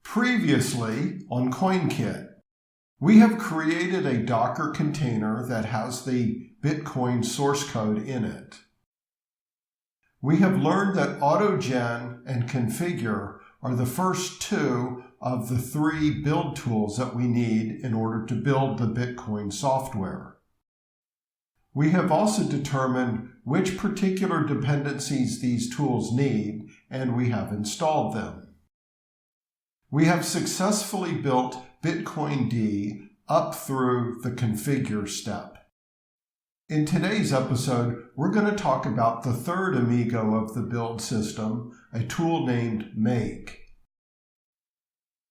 Previously on CoinKit, we have created a Docker container that has the Bitcoin source code in it. We have learned that AutoGen and Configure are the first two of the three build tools that we need in order to build the Bitcoin software. We have also determined which particular dependencies these tools need, and we have installed them. We have successfully built Bitcoin D up through the configure step. In today's episode, we're going to talk about the third amigo of the build system, a tool named Make.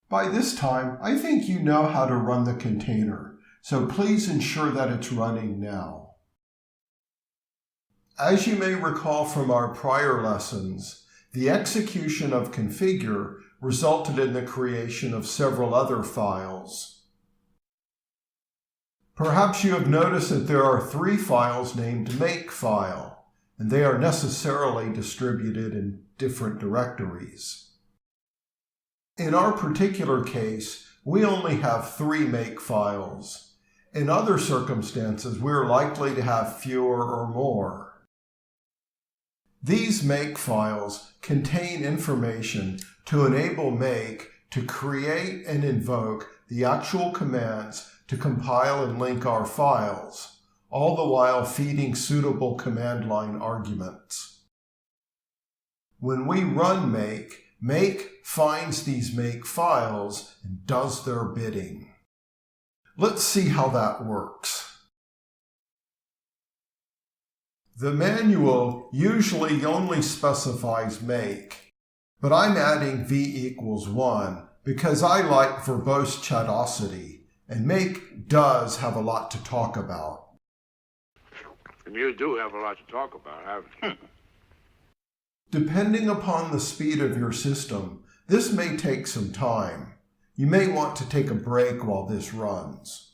By this time, I think you know how to run the container, so please ensure that it's running now. As you may recall from our prior lessons, the execution of configure resulted in the creation of several other files. Perhaps you have noticed that there are three files named makefile, and they are necessarily distributed in different directories. In our particular case, we only have three makefiles. In other circumstances, we're likely to have fewer or more. These makefiles contain information to enable Make to create and invoke the actual commands to compile and link our files, all the while feeding suitable command line arguments. When we run Make, Make finds these makefiles and does their bidding. Let's see how that works. The manual usually only specifies make, but I'm adding v=1 because I like verbose chatosity, and make does have a lot to talk about. And you do have a lot to talk about, haven't you? Depending upon the speed of your system, this may take some time. You may want to take a break while this runs.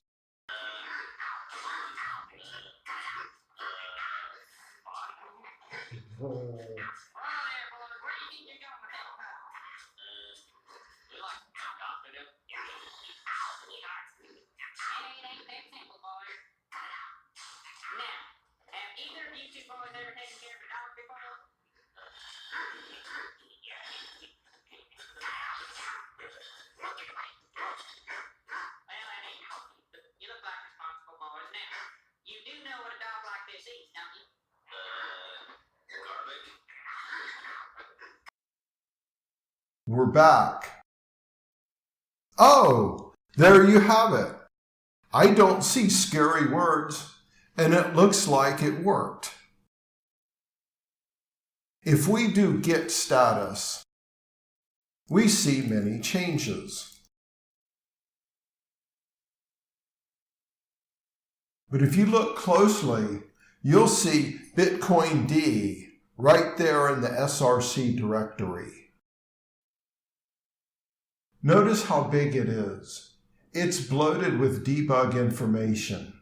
We're back. Oh, there you have it. I don't see scary words, and it looks like it worked. If we do git status, we see many changes. But if you look closely, you'll see Bitcoin D right there in the src directory. Notice how big it is. It's bloated with debug information.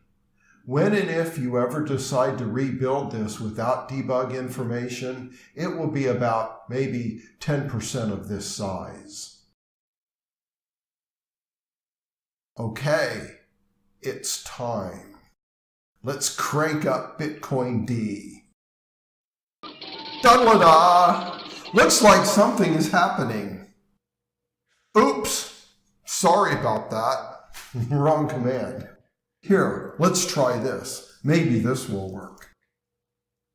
When and if you ever decide to rebuild this without debug information, it will be about maybe 10% of this size. Okay, it's time. Let's crank up Bitcoin D. Da-da-da! Looks like something is happening. Oops, sorry about that. Wrong command. Here, let's try this. Maybe this will work.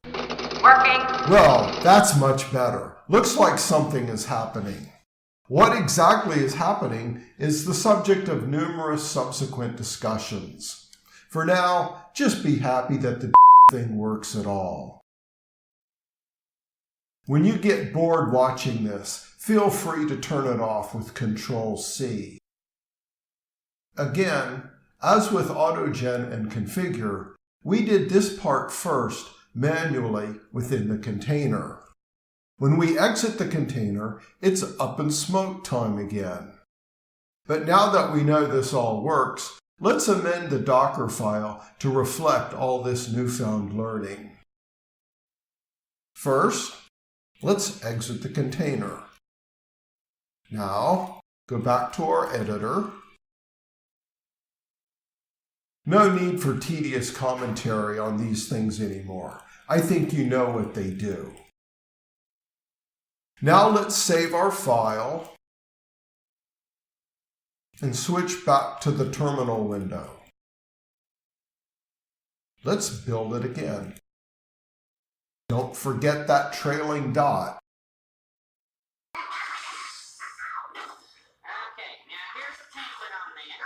Working. Well, that's much better. Looks like something is happening. What exactly is happening is the subject of numerous subsequent discussions. For now, just be happy that the thing works at all. When you get bored watching this, feel free to turn it off with Control-C. Again, as with AutoGen and Configure, we did this part first manually within the container. When we exit the container, it's up in smoke time again. But now that we know this all works, let's amend the Docker file to reflect all this newfound learning. First, let's exit the container. Now, Go back to our editor. No need for tedious commentary on these things anymore. I think you know what they do. Now let's save our file and switch back to the terminal window. Let's build it again. Don't forget that trailing dot. Okay, now here's the template on that.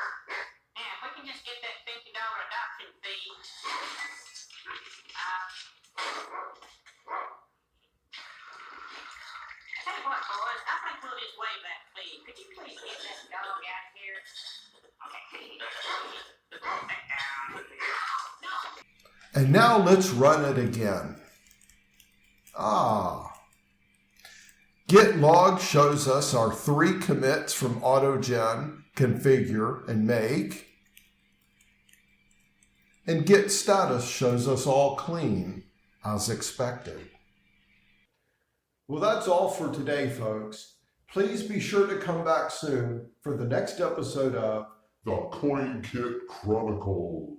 Now, if we can just get that $50 adoption fee. Tell you what, boys, I think we'll just waive that fee. Could you please get that dog out of here? Okay. Put that down. No. And now let's run it again. Git log shows us our 3 commits from AutoGen, configure, and make. And git status shows us all clean, as expected. Well, that's all for today, folks. Please be sure to come back soon for the next episode of The CoinKit Chronicles.